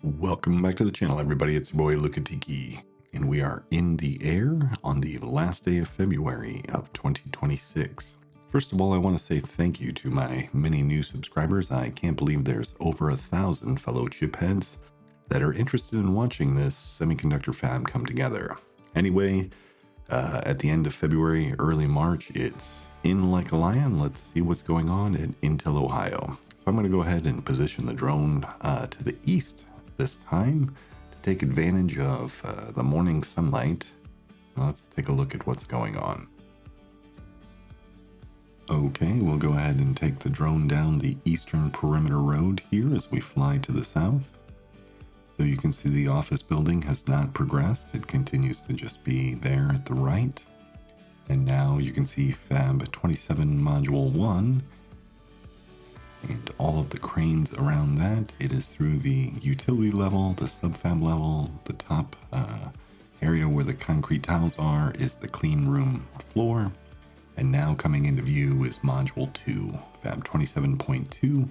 Welcome back to the channel, everybody. It's your boy Lukatiki, and we are in the air on the last day of February of 2026. First of all, I want to say thank you to my many new subscribers. I can't believe there's over 1,000 fellow chip heads that are interested in watching this semiconductor fab come together. Anyway, at the end of February, early March, it's in like a lion. Let's see what's going on in Intel, Ohio. So I'm going to go ahead and position the drone to the east this time to take advantage of the morning sunlight. Let's take a look at what's going on. Okay, we'll go ahead and take the drone down the eastern perimeter road here as we fly to the south. So you can see the office building has not progressed. It continues to just be there at the right. And now you can see Fab 27 Module 1 and all of the cranes around that. It is through the utility level, the subfab level, the top area where the concrete tiles are is the clean room floor. And now coming into view is Module 2, Fab 27.2,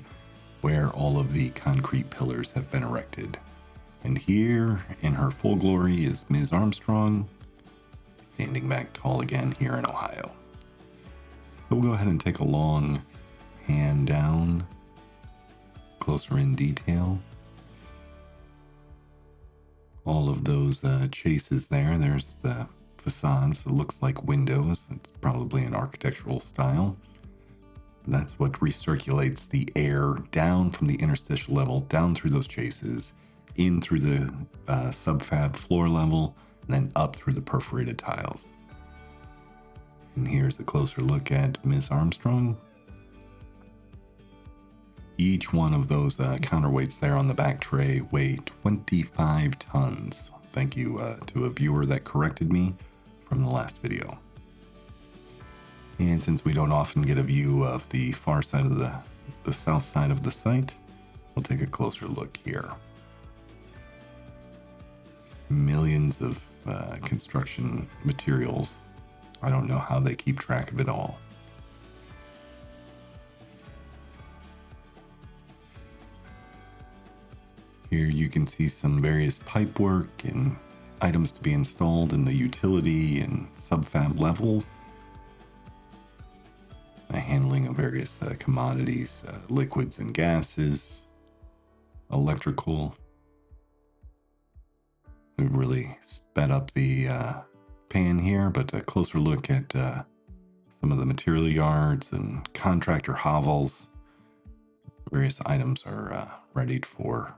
where all of the concrete pillars have been erected. And here in her full glory is Ms. Armstrong, standing back tall again here in Ohio. So we'll go ahead and take a long hand down, closer in detail. All of those chases there. There's the facades. It looks like windows. It's probably an architectural style. That's what recirculates the air down from the interstitial level, down through those chases, in through the subfab floor level, and then up through the perforated tiles. And here's a closer look at Ms. Armstrong. Each one of those counterweights there on the back tray weigh 25 tons. Thank you to a viewer that corrected me from the last video. And since we don't often get a view of the far side of the south side of the site, we'll take a closer look here. Millions of construction materials. I don't know how they keep track of it all. Here you can see some various pipe work and items to be installed in the utility and subfab levels. The handling of various commodities, liquids and gases, electrical. We've really sped up the pan here, but a closer look at some of the material yards and contractor hovels. Various items are ready for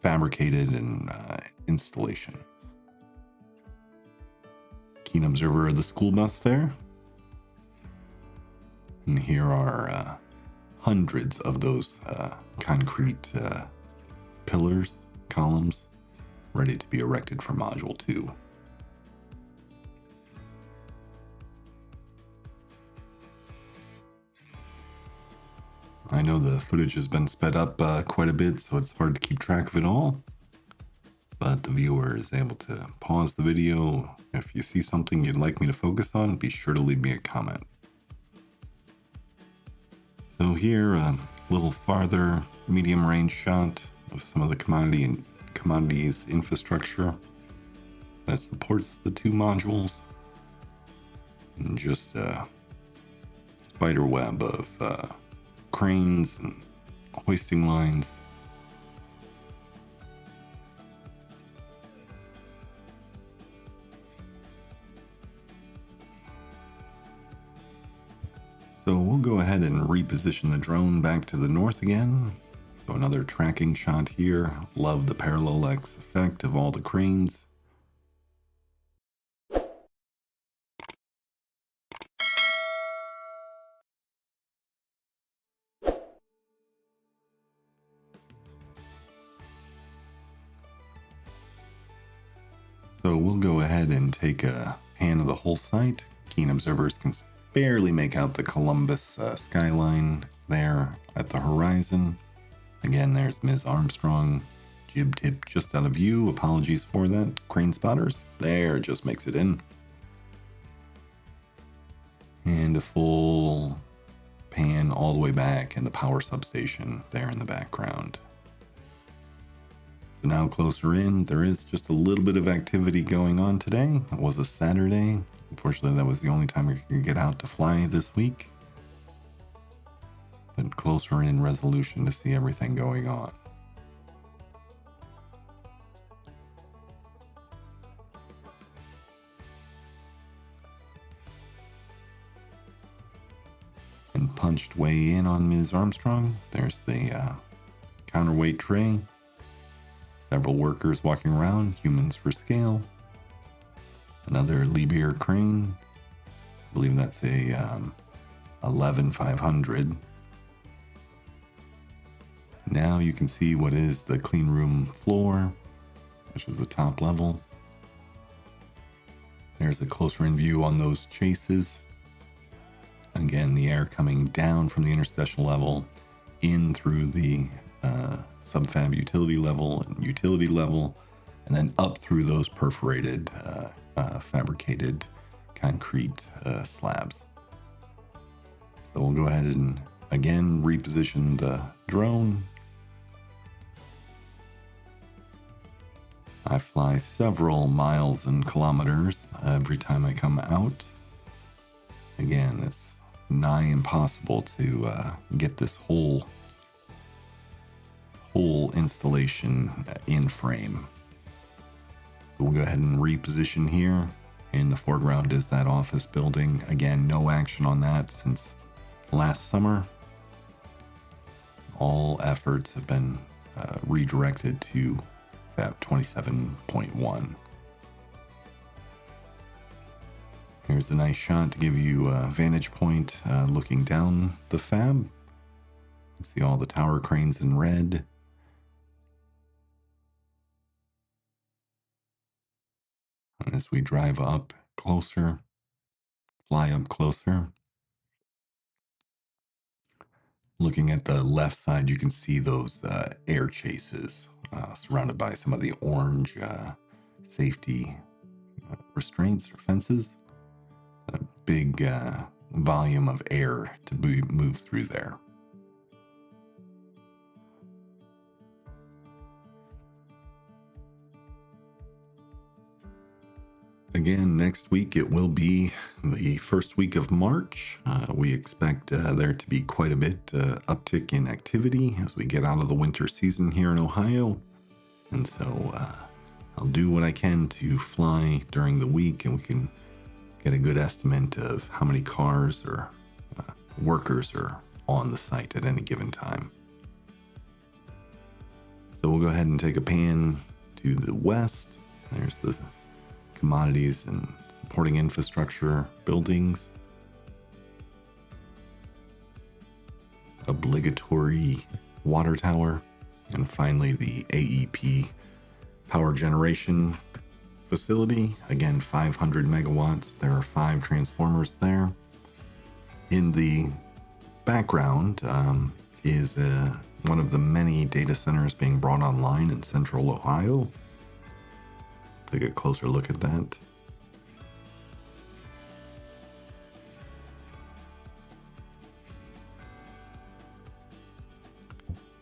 fabricated and installation. Keen observer of the school bus there. And here are hundreds of those concrete pillars, columns, ready to be erected for Module 2. I know the footage has been sped up quite a bit, so it's hard to keep track of it all. But the viewer is able to pause the video. If you see something you'd like me to focus on, be sure to leave me a comment. So here, a little farther medium range shot of some of the commodities infrastructure that supports the two modules. And just a spider web of cranes and hoisting lines. So we'll go ahead and reposition the drone back to the north again. So another tracking shot here. Love the parallax effect of all the cranes. So we'll go ahead and take a pan of the whole site. Keen observers can barely make out the Columbus skyline there at the horizon. Again, there's Ms. Armstrong. Jib tip just out of view. Apologies for that. Crane spotters. There, just makes it in. And a full pan all the way back and the power substation there in the background. So now closer in, there is just a little bit of activity going on today. It was a Saturday. Unfortunately, that was the only time we could get out to fly this week. But closer in resolution to see everything going on. And punched way in on Ms. Armstrong. There's the counterweight tray. Several workers walking around, humans for scale. Another Liebherr crane. I believe that's a 11500. Now you can see what is the clean room floor, which is the top level. There's a closer in view on those chases. Again, the air coming down from the interstitial level in through the subfab utility level, and then up through those perforated, fabricated concrete slabs. So we'll go ahead and again reposition the drone. I fly several miles and kilometers every time I come out. Again, it's nigh impossible to get this whole installation in frame. So we'll go ahead and reposition here. In the foreground is that office building. Again, no action on that since last summer. All efforts have been redirected to Fab 27.1. Here's a nice shot to give you a vantage point looking down the fab. You see all the tower cranes in red. And as we drive up closer, fly up closer, looking at the left side, you can see those air chases surrounded by some of the orange safety restraints or fences. A big volume of air to move through there. Again, next week it will be the first week of March. We expect there to be quite a bit uptick in activity as we get out of the winter season here in Ohio. And so I'll do what I can to fly during the week, and we can get a good estimate of how many cars or workers are on the site at any given time. So we'll go ahead and take a pan to the west. There's the commodities and supporting infrastructure buildings. Obligatory water tower. And finally, the AEP power generation facility. Again, 500 megawatts. There are 5 transformers there. In the background is one of the many data centers being brought online in central Ohio. Take a closer look at that.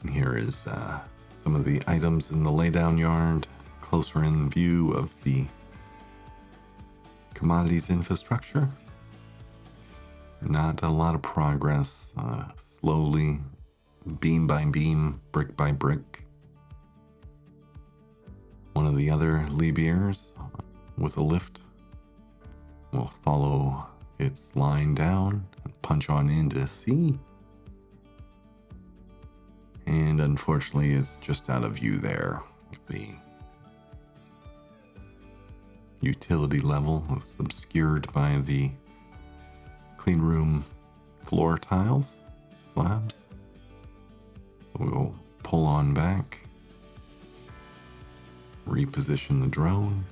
And here is some of the items in the laydown yard, closer in view of the commodities infrastructure. Not a lot of progress, slowly, beam by beam, brick by brick. One of the other Liebherrs with a lift will follow its line down and punch on into C. And unfortunately, it's just out of view there. The utility level is obscured by the clean room floor tiles, slabs. So we'll pull on back. Reposition the drone.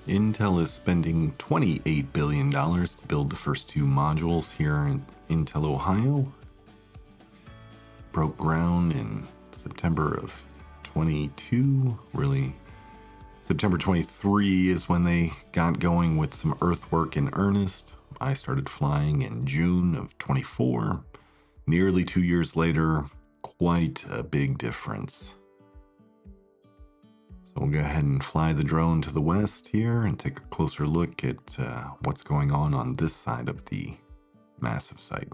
Intel is spending $28 billion to build the first 2 modules here in Intel, Ohio. Broke ground in September of 22, really September 23 is when they got going with some earthwork in earnest. I started flying in June of 24. Nearly 2 years later, quite a big difference. So we'll go ahead and fly the drone to the west here and take a closer look at what's going on this side of the massive site.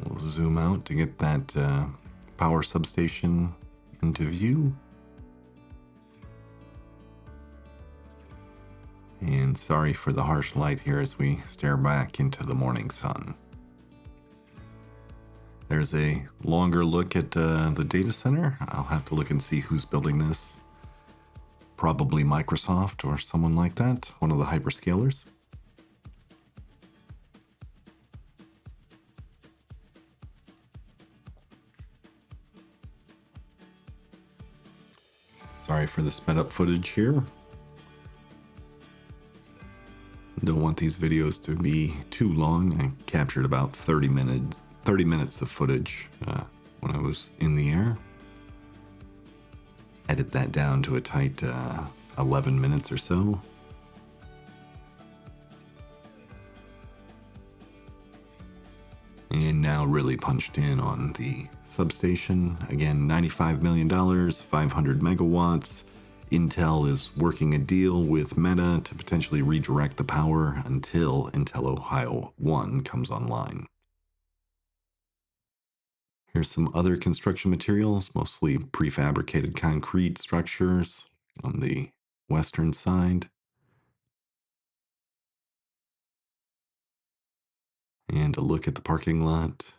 We'll zoom out to get that power substation into view. And sorry for the harsh light here as we stare back into the morning sun. There's a longer look at the data center. I'll have to look and see who's building this. Probably Microsoft or someone like that, one of the hyperscalers. Sorry for the sped up footage here. Don't want these videos to be too long. I captured about 30 minutes of footage when I was in the air. Edit that down to a tight 11 minutes or so. And now really punched in on the substation. Again, $95 million, 500 megawatts. Intel is working a deal with Meta to potentially redirect the power until Intel Ohio 1 comes online. Here's some other construction materials, mostly prefabricated concrete structures on the western side. And a look at the parking lot.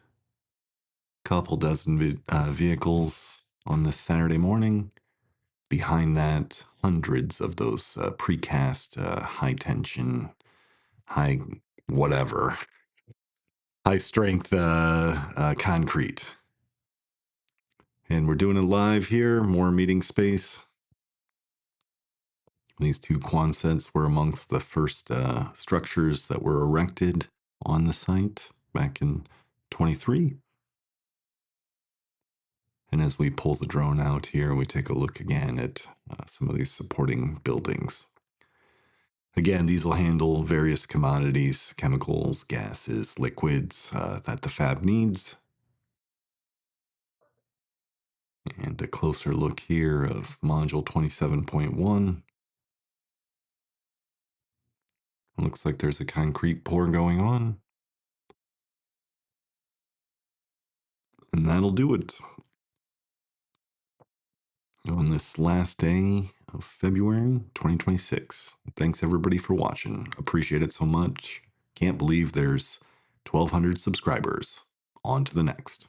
Couple dozen vehicles on this Saturday morning. Behind that, hundreds of those precast, high tension, high whatever, high strength concrete. And we're doing it live here, more meeting space. These two Quonsets were amongst the first structures that were erected on the site back in 23. And as we pull the drone out here, we take a look again at some of these supporting buildings. Again, these will handle various commodities, chemicals, gases, liquids that the fab needs. And a closer look here of module 27.1. Looks like there's a concrete pour going on. And that'll do it on this last day of February 2026. Thanks everybody for watching. Appreciate it so much. Can't believe there's 1,200 subscribers. On to the next.